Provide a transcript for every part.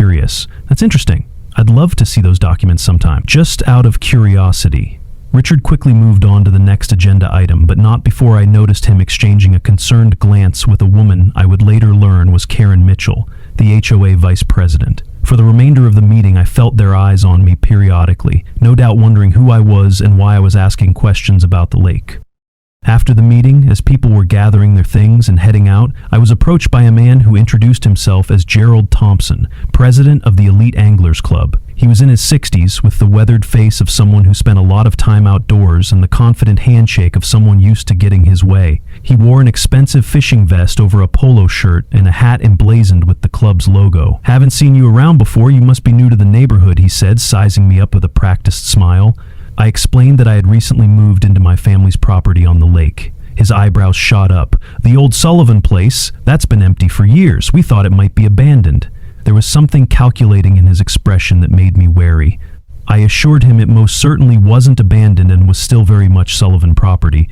curious. That's interesting. I'd love to see those documents sometime. Just out of curiosity. Richard quickly moved on to the next agenda item, but not before I noticed him exchanging a concerned glance with a woman I would later learn was Karen Mitchell, the HOA vice president. For the remainder of the meeting, I felt their eyes on me periodically, no doubt wondering who I was and why I was asking questions about the lake. After the meeting, as people were gathering their things and heading out, I was approached by a man who introduced himself as Gerald Thompson, president of the Elite Anglers Club. He was in his 60s, with the weathered face of someone who spent a lot of time outdoors and the confident handshake of someone used to getting his way. He wore an expensive fishing vest over a polo shirt and a hat emblazoned with the club's logo. "Haven't seen you around before, you must be new to the neighborhood," he said, sizing me up with a practiced smile. I explained that I had recently moved into my family's property on the lake. His eyebrows shot up. "The old Sullivan place? That's been empty for years. We thought it might be abandoned." There was something calculating in his expression that made me wary. I assured him it most certainly wasn't abandoned and was still very much Sullivan property.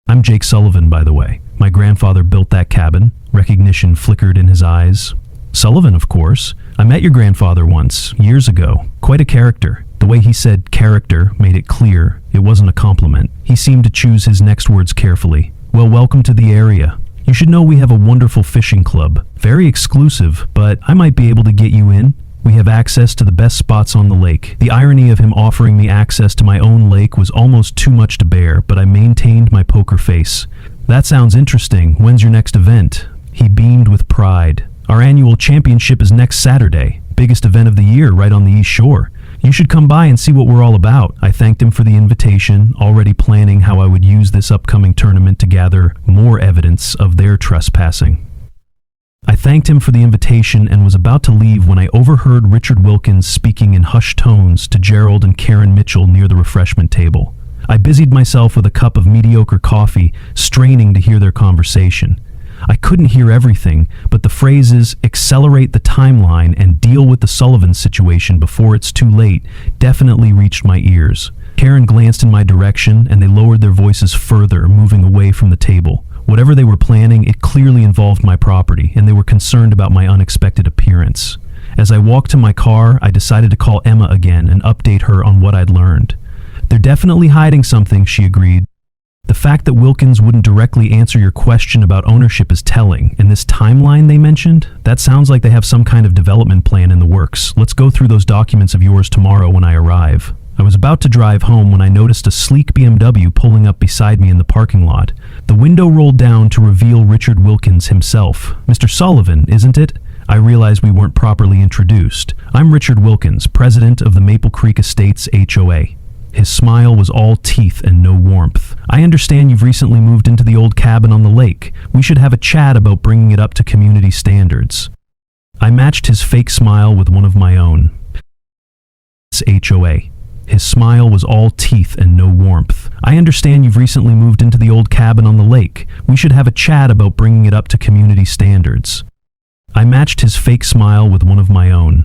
"I'm Jake Sullivan, by the way. My grandfather built that cabin." Recognition flickered in his eyes. "Sullivan, of course. I met your grandfather once, years ago. Quite a character." The way he said character made it clear it wasn't a compliment. He seemed to choose his next words carefully. "Well, welcome to the area. You should know we have a wonderful fishing club. Very exclusive, but I might be able to get you in. We have access to the best spots on the lake." The irony of him offering me access to my own lake was almost too much to bear, but I maintained my poker face. "That sounds interesting. When's your next event?" He beamed with pride. "Our annual championship is next Saturday. Biggest event of the year, right on the East Shore. You should come by and see what we're all about." I thanked him for the invitation, already planning how I would use this upcoming tournament to gather more evidence of their trespassing. I thanked him for the invitation and was about to leave when I overheard Richard Wilkins speaking in hushed tones to Gerald and Karen Mitchell near the refreshment table. I busied myself with a cup of mediocre coffee, straining to hear their conversation. I couldn't hear everything, but the phrases "accelerate the timeline" and "deal with the Sullivan situation before it's too late" definitely reached my ears. Karen glanced in my direction and they lowered their voices further, moving away from the table. Whatever they were planning, it clearly involved my property, and they were concerned about my unexpected appearance. As I walked to my car, I decided to call Emma again and update her on what I'd learned. "They're definitely hiding something," she agreed. "The fact that Wilkins wouldn't directly answer your question about ownership is telling, and this timeline they mentioned, that sounds like they have some kind of development plan in the works. Let's go through those documents of yours tomorrow when I arrive." I was about to drive home when I noticed a sleek BMW pulling up beside me in the parking lot. The window rolled down to reveal Richard Wilkins himself. "Mr. Sullivan, isn't it?" I realized we weren't properly introduced. "I'm Richard Wilkins, president of the Maple Creek Estates HOA. His smile was all teeth and no warmth. "I understand you've recently moved into the old cabin on the lake. We should have a chat about bringing it up to community standards." I matched his fake smile with one of my own. It's HOA. His smile was all teeth and no warmth. "I understand you've recently moved into the old cabin on the lake. We should have a chat about bringing it up to community standards." I matched his fake smile with one of my own.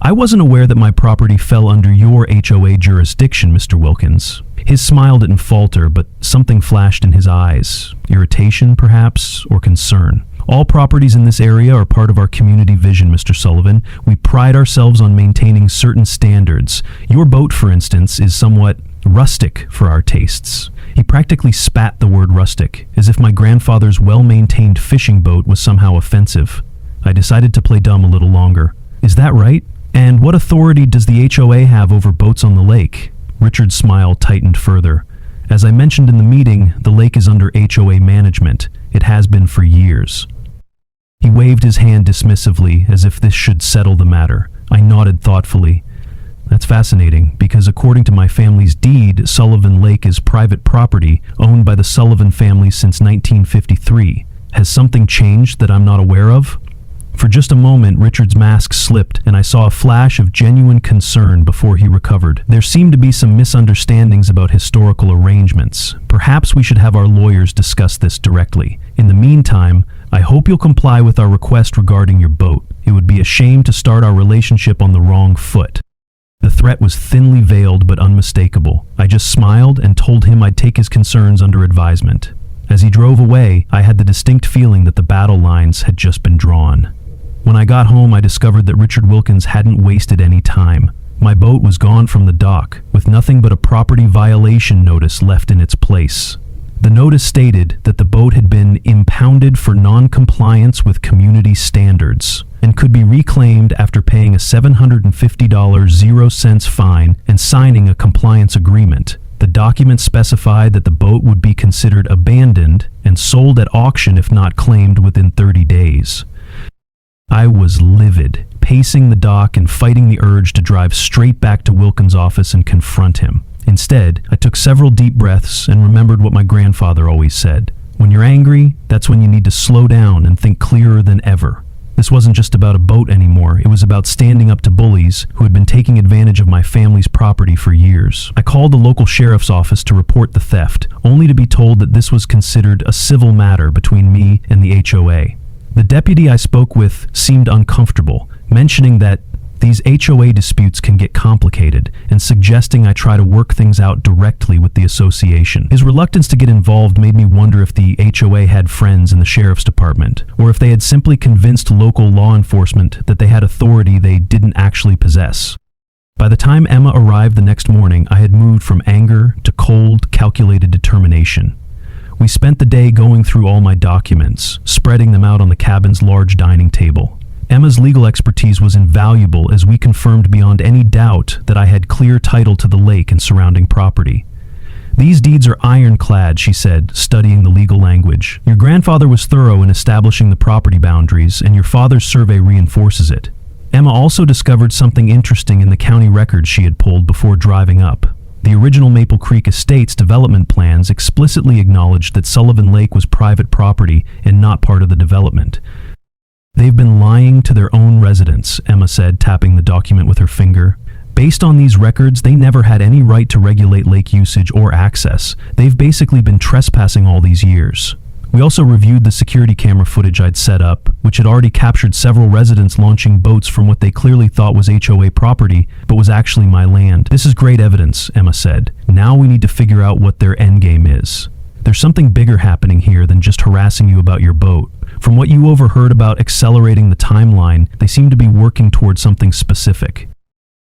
"I wasn't aware that my property fell under your HOA jurisdiction, Mr. Wilkins." His smile didn't falter, but something flashed in his eyes. Irritation, perhaps, or concern. "All properties in this area are part of our community vision, Mr. Sullivan. We pride ourselves on maintaining certain standards. Your boat, for instance, is somewhat rustic for our tastes." He practically spat the word rustic, as if my grandfather's well-maintained fishing boat was somehow offensive. I decided to play dumb a little longer. "Is that right? And what authority does the HOA have over boats on the lake?" Richard's smile tightened further. "As I mentioned in the meeting, the lake is under HOA management. It has been for years." He waved his hand dismissively, as if this should settle the matter. I nodded thoughtfully. "That's fascinating, because according to my family's deed, Sullivan Lake is private property owned by the Sullivan family since 1953. Has something changed that I'm not aware of?" For just a moment, Richard's mask slipped, and I saw a flash of genuine concern before he recovered. "There seem to be some misunderstandings about historical arrangements. Perhaps we should have our lawyers discuss this directly. In the meantime, I hope you'll comply with our request regarding your boat. It would be a shame to start our relationship on the wrong foot." The threat was thinly veiled but unmistakable. I just smiled and told him I'd take his concerns under advisement. As he drove away, I had the distinct feeling that the battle lines had just been drawn. When I got home, I discovered that Richard Wilkins hadn't wasted any time. My boat was gone from the dock, with nothing but a property violation notice left in its place. The notice stated that the boat had been impounded for non-compliance with community standards and could be reclaimed after paying a $750.00 fine and signing a compliance agreement. The document specified that the boat would be considered abandoned and sold at auction if not claimed within 30 days. I was livid, pacing the dock and fighting the urge to drive straight back to Wilkins' office and confront him. Instead, I took several deep breaths and remembered what my grandfather always said. When you're angry, that's when you need to slow down and think clearer than ever. This wasn't just about a boat anymore, it was about standing up to bullies who had been taking advantage of my family's property for years. I called the local sheriff's office to report the theft, only to be told that this was considered a civil matter between me and the HOA. The deputy I spoke with seemed uncomfortable, mentioning that these HOA disputes can get complicated and suggesting I try to work things out directly with the association. His reluctance to get involved made me wonder if the HOA had friends in the sheriff's department, or if they had simply convinced local law enforcement that they had authority they didn't actually possess. By the time Emma arrived the next morning, I had moved from anger to cold, calculated determination. We spent the day going through all my documents, spreading them out on the cabin's large dining table. Emma's legal expertise was invaluable as we confirmed beyond any doubt that I had clear title to the lake and surrounding property. "These deeds are ironclad," she said, studying the legal language. "Your grandfather was thorough in establishing the property boundaries, and your father's survey reinforces it." Emma also discovered something interesting in the county records she had pulled before driving up. The original Maple Creek Estates development plans explicitly acknowledged that Sullivan Lake was private property and not part of the development. "They've been lying to their own residents," Emma said, tapping the document with her finger. "Based on these records, they never had any right to regulate lake usage or access. They've basically been trespassing all these years." We also reviewed the security camera footage I'd set up, which had already captured several residents launching boats from what they clearly thought was HOA property, but was actually my land. "This is great evidence," Emma said. "Now we need to figure out what their endgame is. There's something bigger happening here than just harassing you about your boat. From what you overheard about accelerating the timeline, they seem to be working towards something specific."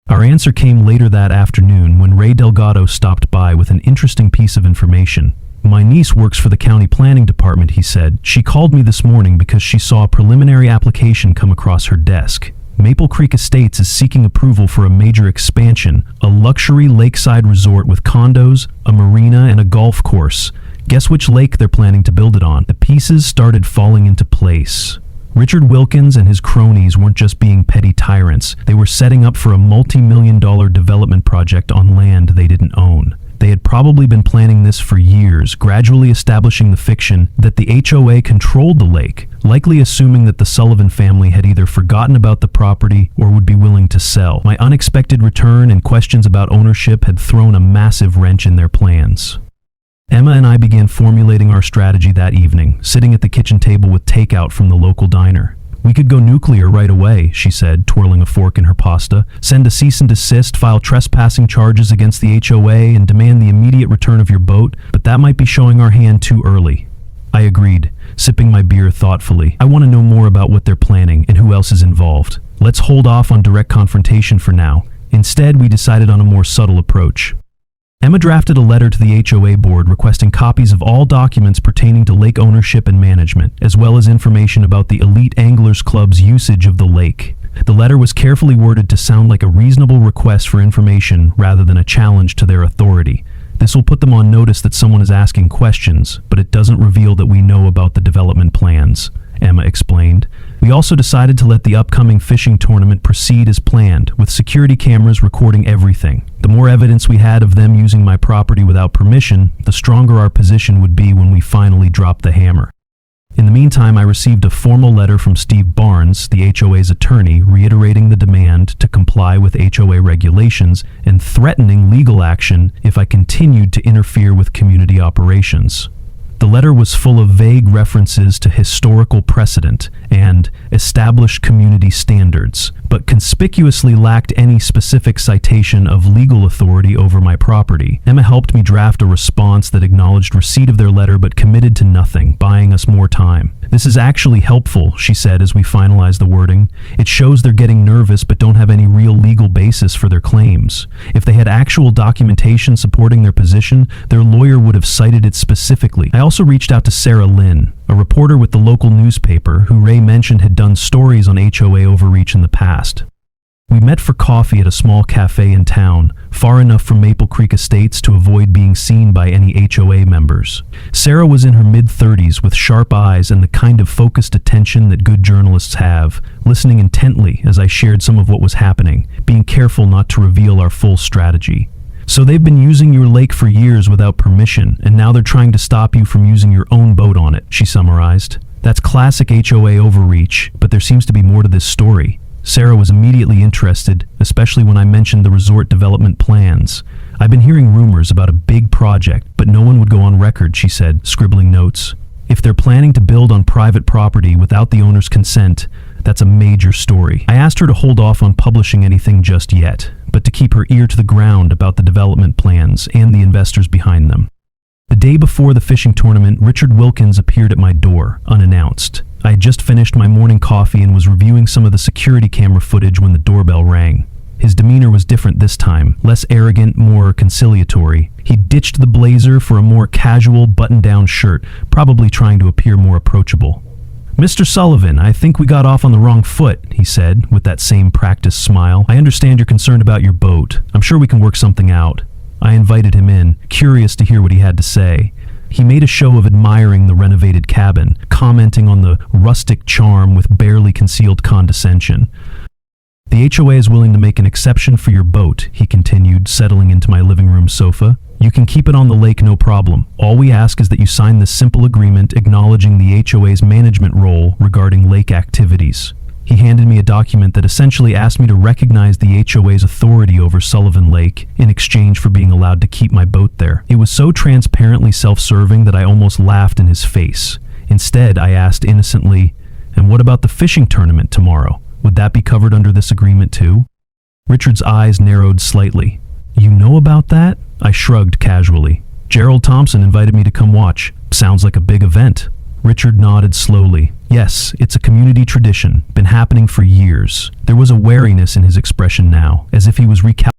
Our answer came later that afternoon when Ray Delgado stopped by with an interesting piece of information. "My niece works for the county planning department," he said. "She called me this morning because she saw a preliminary application come across her desk. Maple Creek Estates is seeking approval for a major expansion, a luxury lakeside resort with condos, a marina, and a golf course. Guess which lake they're planning to build it on?" The pieces started falling into place. Richard Wilkins and his cronies weren't just being petty tyrants. They were setting up for a multi-million-dollar development project on land they didn't own. They had probably been planning this for years, gradually establishing the fiction that the HOA controlled the lake, likely assuming that the Sullivan family had either forgotten about the property or would be willing to sell. My unexpected return and questions about ownership had thrown a massive wrench in their plans. Emma and I began formulating our strategy that evening, sitting at the kitchen table with takeout from the local diner. "We could go nuclear right away," she said, twirling a fork in her pasta. "Send a cease and desist, file trespassing charges against the HOA, and demand the immediate return of your boat, but that might be showing our hand too early." I agreed, sipping my beer thoughtfully. "I want to know more about what they're planning and who else is involved. Let's hold off on direct confrontation for now." Instead, we decided on a more subtle approach. Emma drafted a letter to the HOA board requesting copies of all documents pertaining to lake ownership and management, as well as information about the Elite Anglers Club's usage of the lake. The letter was carefully worded to sound like a reasonable request for information rather than a challenge to their authority. This will put them on notice that someone is asking questions, but it doesn't reveal that we know about the development plans, Emma explained. We also decided to let the upcoming fishing tournament proceed as planned, with security cameras recording everything. The more evidence we had of them using my property without permission, the stronger our position would be when we finally dropped the hammer. In the meantime, I received a formal letter from Steve Barnes, the HOA's attorney, reiterating the demand to comply with HOA regulations and threatening legal action if I continued to interfere with community operations. The letter was full of vague references to historical precedent and established community standards, but conspicuously lacked any specific citation of legal authority over my property. Emma helped me draft a response that acknowledged receipt of their letter but committed to nothing, buying us more time. "This is actually helpful," she said as we finalized the wording. "It shows they're getting nervous but don't have any real legal basis for their claims. If they had actual documentation supporting their position, their lawyer would have cited it specifically." I also reached out to Sarah Lynn, a reporter with the local newspaper who Ray mentioned had done stories on HOA overreach in the past. We met for coffee at a small cafe in town, far enough from Maple Creek Estates to avoid being seen by any HOA members. Sarah was in her mid-30s with sharp eyes and the kind of focused attention that good journalists have, listening intently as I shared some of what was happening, being careful not to reveal our full strategy. "So they've been using your lake for years without permission, and now they're trying to stop you from using your own boat on it," she summarized. "That's classic HOA overreach, but there seems to be more to this story." Sarah was immediately interested, especially when I mentioned the resort development plans. "I've been hearing rumors about a big project, but no one would go on record," she said, scribbling notes. "If they're planning to build on private property without the owner's consent, that's a major story." I asked her to hold off on publishing anything just yet, but to keep her ear to the ground about the development plans and the investors behind them. The day before the fishing tournament, Richard Wilkins appeared at my door, unannounced. I had just finished my morning coffee and was reviewing some of the security camera footage when the doorbell rang. His demeanor was different this time, less arrogant, more conciliatory. He ditched the blazer for a more casual, button-down shirt, probably trying to appear more approachable. "Mr. Sullivan, I think we got off on the wrong foot," he said, with that same practiced smile. "I understand you're concerned about your boat. I'm sure we can work something out." I invited him in, curious to hear what he had to say. He made a show of admiring the renovated cabin, commenting on the rustic charm with barely concealed condescension. "The HOA is willing to make an exception for your boat," he continued, settling into my living room sofa. "You can keep it on the lake, no problem. All we ask is that you sign this simple agreement acknowledging the HOA's management role regarding lake activities." He handed me a document that essentially asked me to recognize the HOA's authority over Sullivan Lake in exchange for being allowed to keep my boat there. It was so transparently self-serving that I almost laughed in his face. Instead, I asked innocently, "And what about the fishing tournament tomorrow? Would that be covered under this agreement too?" Richard's eyes narrowed slightly. "You know about that?" I shrugged casually. "Gerald Thompson invited me to come watch. Sounds like a big event." Richard nodded slowly. "Yes, it's a community tradition, been happening for years." There was a wariness in his expression now, as if he was recalculating